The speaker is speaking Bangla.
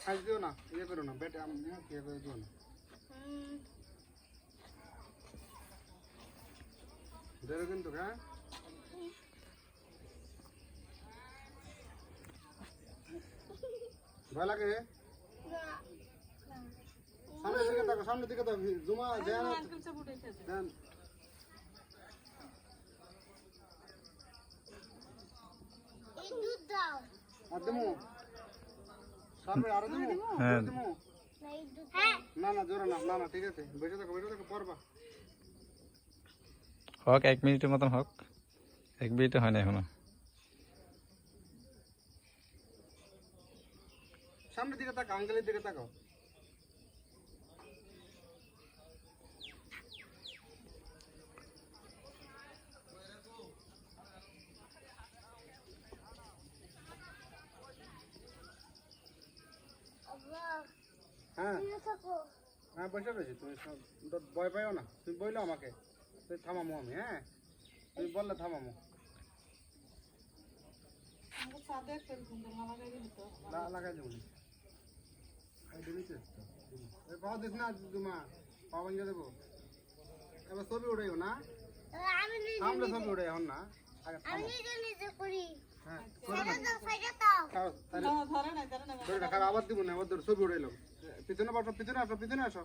খাই দিও না, ইয়ে করো না, বেটে আমি ইয়ে করে দিও না। ধরো কিন্তু, হ্যাঁ? ভয় লাগে? সামনের দিকে তাকো, জুমা দেন দেন। আর দেবো? সামনে আরো দেবো? দেবো? না না জোরে না, না না ঠিক আছে, বেঁচে থাকো পড়বা। হোক 1 মিনিটের মতন হোক, 1 মিনিট হয় না এখনো। সামনের দিকে তাকাও, আঙ্কেলের দিকে তাকাও। হ্যাঁ হ্যাঁ বসে রয়েছি, তুমি ভয় পাইও না, তুমি বললো আমাকে, তুমি থামামো আমি, হ্যাঁ তুমি বললে থামামো। লাগাই দেবো কথা দিস না জুমা, পাবন দেবো। এবার ছবি উঠাইও না, সামনে ছবি উঠাই এখন না, আগে হ্যাঁ আবার দিব না, আবার ছবি উঠাইলাম। পিছনে বসো, পিছনে আসো, পিছনে আসো।